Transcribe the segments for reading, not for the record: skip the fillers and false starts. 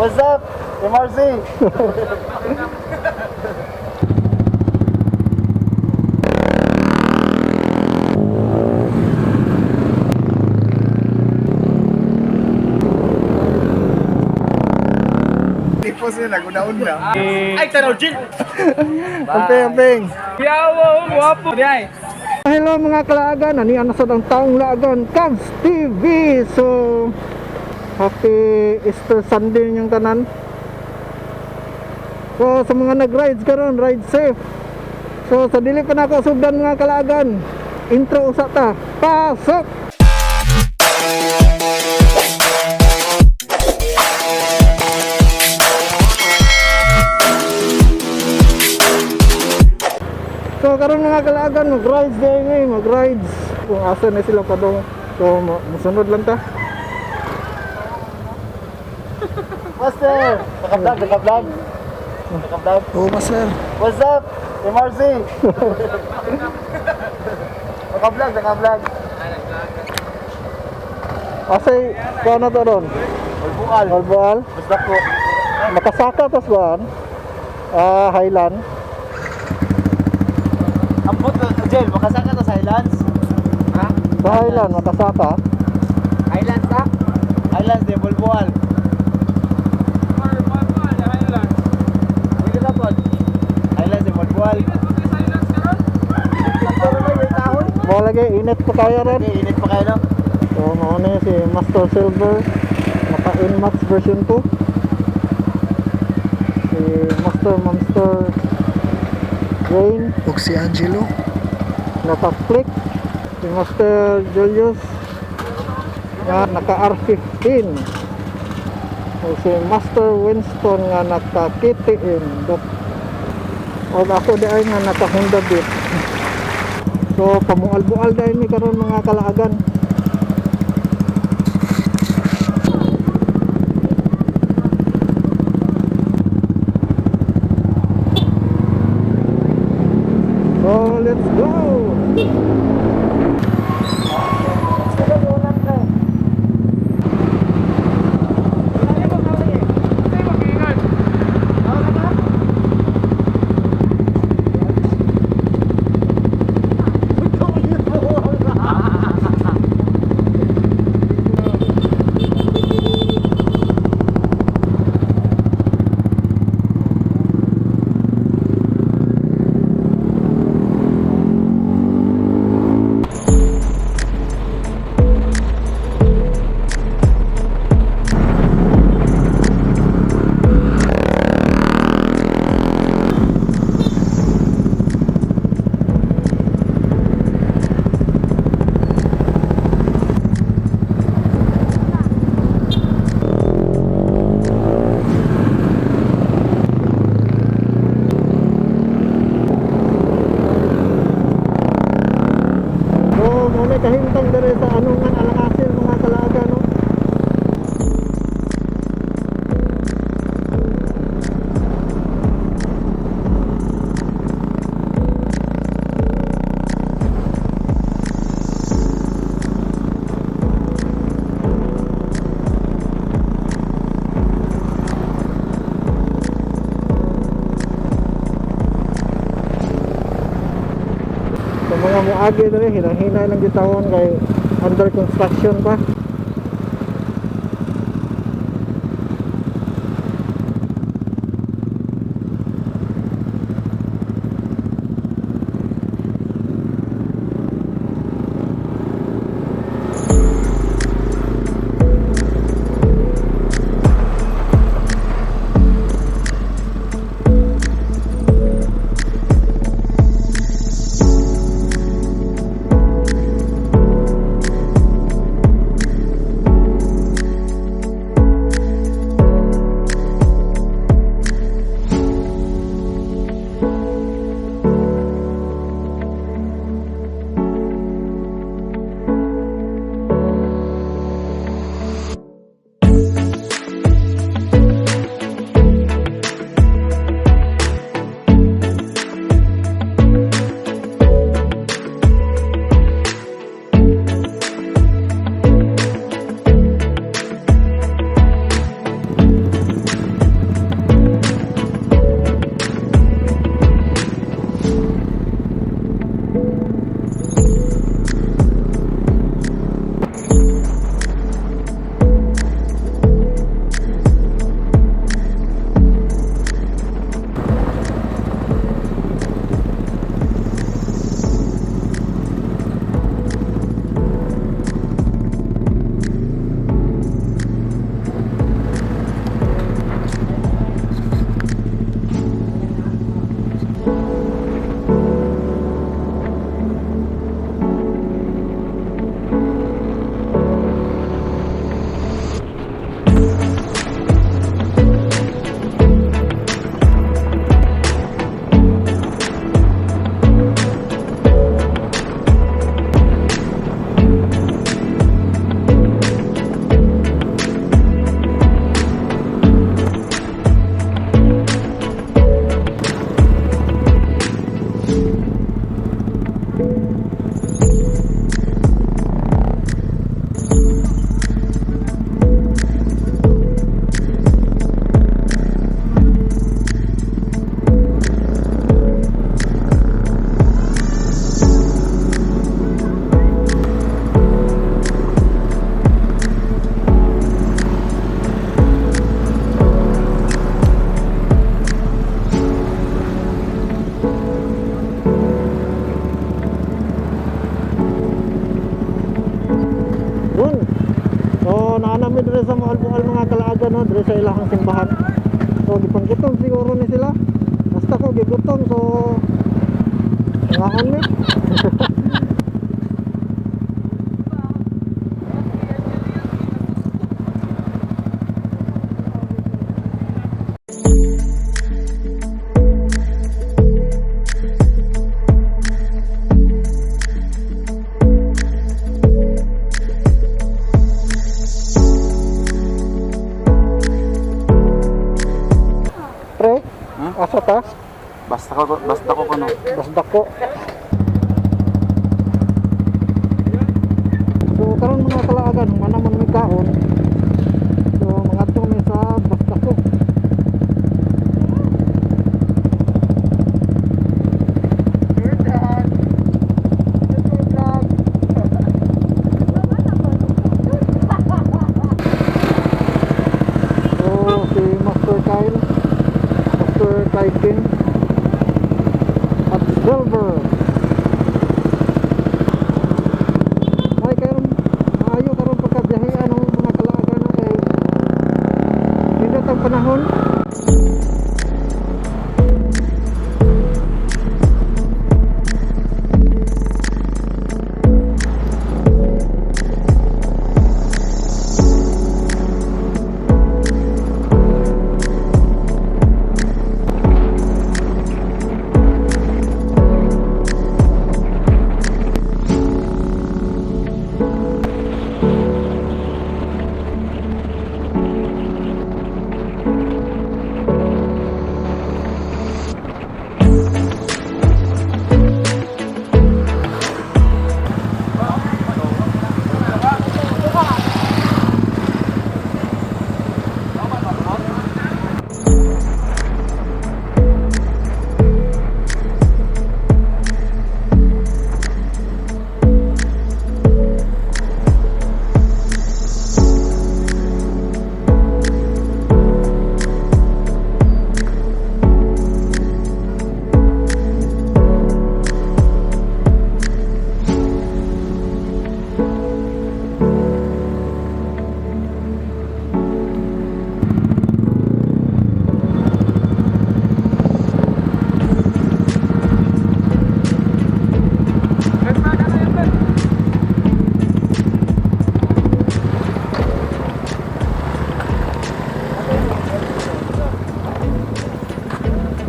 What's up, MRC? Tipos yun, naguna-una. Ay, tanaw, Jill! Amping. Yawo, guwapo diay. Hello mga kalaagan, ani ana sa taong laagan Cubs TV. So happy Easter Sunday niyang tanan. So sa mga nag-rides karon, ride safe. So sa dili pa nako sugdan mga kalaagan, intro usa ta. Pasok. So karon mga kalaagan, mag-rides day ngayon, mag-rides. Kung asa na sila pa daw. So musunod lang ta. Master! Naka-vlog, naka-vlog. Naka-vlog. Oh, master. What's up, MRC? Naka-vlog, naka-vlog. Asay ko na to ron. Malbual. Malbual. Basta ko. Makasaka tas kuan. Highland. Ambot, Jill, makasaka to sa Highlands? Ha? Sa Highland makasaka. Highlands na? Highlands, de Bulbual. Hindi na po. Highlands, de Bulbual. Mo lagi init pa kaya ron. Okay, init pa kayo, no? So mo ni si Master Silver naka Inmax version 2. Si Master Monster Rain ug si Angelo. naka-flick. Si Master Julius nga naka R15. So si Master Winston nga naka KTM. O ako di ay nga naka Honda Beat. So pamual-bual dahil ni karon mga kalaagan. So let's go. Kahintang dari sa anungan alangasil mga kalaagan, no? Sa mga muagi dali, hinang-hinay lang gitawon kay under construction pa. tindahan. So gipanggutom siguro ni sila. Basta ko gigutom so ngaon ni. Pre, asa ta? Basta ko kuno. Basta ko. So karon mga kalaagan, mana man may kaon. So mga tumi sa basta ko. So si Master Kyle, Master Kyle at Silver. Ay karon maayo karon pagkabiyahe ano mga kalaagan na kay pindot ang panahon.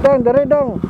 Dong, dari dong.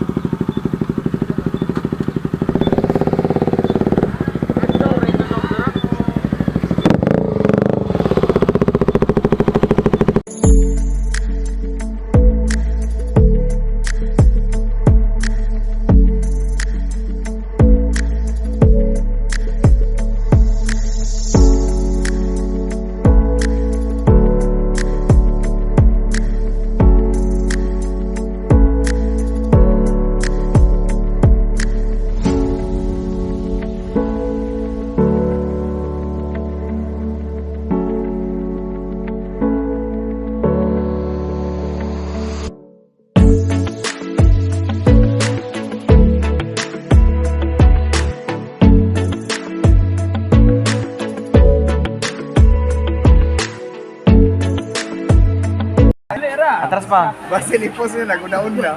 Atras pa. Basta nipos nyo, naguna-una.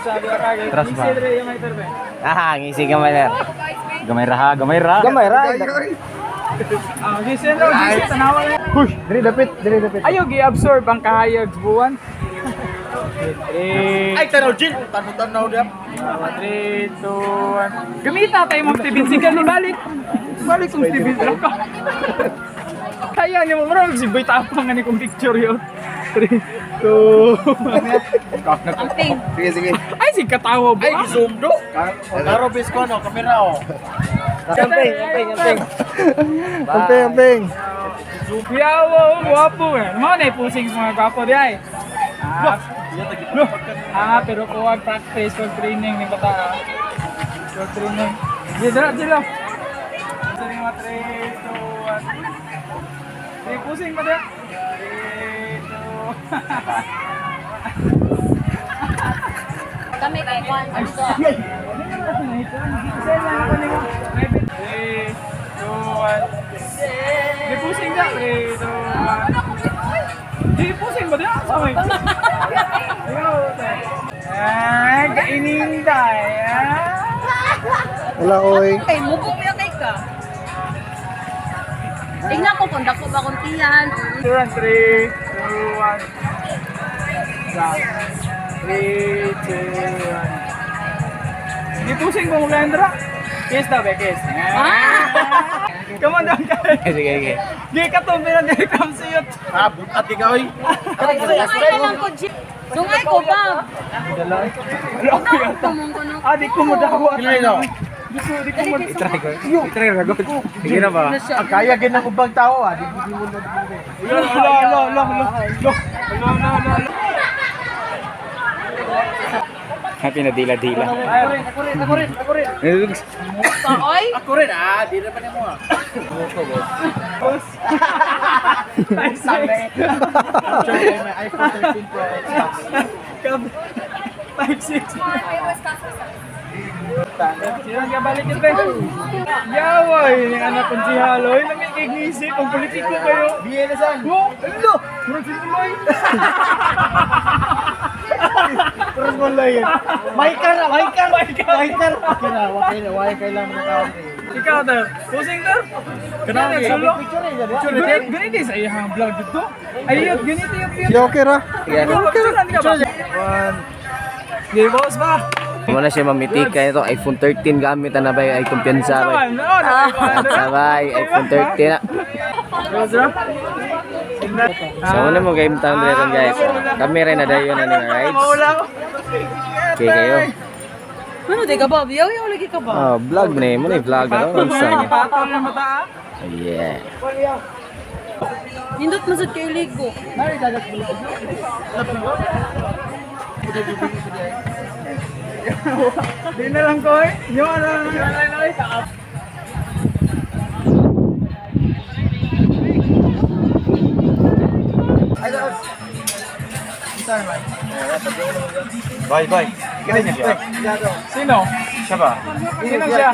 Sabi ka kagay. Atras pa. Isi dre yung may terbe. Ngisi gamay ler. Gamay ra. Gamay ra. Gisi na, gisi tanawa na. Push! Diri dapit, diri dapit. Ayaw gi-absorb ang kahayag buwan. Ay, tanaw, Jill! Tanaw diyan. 3, 2, 1. Gamita tayo mong Steven Seagal ni balik. Balik kong Steven Seagal ka. Kaya niyo mo marang si Boy Tapang nga ni kong picture yun. 3, 2, 1. Sige, sige. Ay, si katawa ba? Ay, zoom do! Karo bisko, no? Kamera, oh. Camping. Amping. Yawo, guwapo eh. Mga na pusing sa mga gwapo di ay. Pero kuwag practice, kuwag training ni bata. Kuwag training. Dila. Sige mga 3, 2, 1. Sige, pusing ba di? 3, 2, Kami kay Juan. Di pusing ka. Di pusing ba? Di pusing ba? Ah, kaininday. Wala, oy. Kay mubok yung kay ka. Tingnan ko kung dako ba kung tiyan. 3, 2, 1. 3, 2, 1. Sige, pusing ko mula, Andra. Kiss daw, be, kiss. Come on, down, guys. Sige. Di ka to, pinag-direct ang siyot. Ah, butat ikaw eh. Sungay ka lang ko, Jeep. Sungay ko ba? Ah, di ko mo daw. Kailan Di ko mo. Try ra gud. Sige na ba? Ang kaya gin ng ubang tao ah. Di mo na. Happy na dila-dila. Ako rin. Oy. Ako rin ah, di na pa mo ah. May iPhone 13 Pro Max. 5-6. Sirang ka balik ito. Yaway, yung anak kong si Haloy, namikig-isip, ang politiko kayo. Biye na san. Oh, ano? Murag si Tuloy. Terus mo lang yun. Maikar. Why kailangan mo tao. Ikaw, Ter. Pusing, Ter. Kanang nagsulo. Picture eh, jadi. Ganito sa iyang vlog dito. Ayot, ganito yung Si okay ra. Di boss ba? Wala siya mamitika ito iPhone 13 gamit na ba ay kumpiyansa ba? Sabay iPhone 13 na. So ano mo game time rin guys. Kami rin na dayon na ni rides. Okay kayo. Ano, di ka ba? Yaw lagi ka ba? Oh, vlog ni mo ni vlog daw unsa. Patol ng mata. Yeah. Nindot masud kay ligo. Di na lang ko eh. Yung ano lang. Bye. Kaya niya siya. Sino? Siya ba? Sino siya?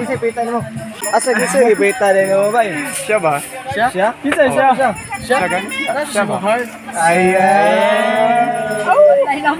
Asa gisa ipita din mo ba? Siya ba? Siya? Kita siya. Siya ba? Siya ba? Ayan. Ay lang.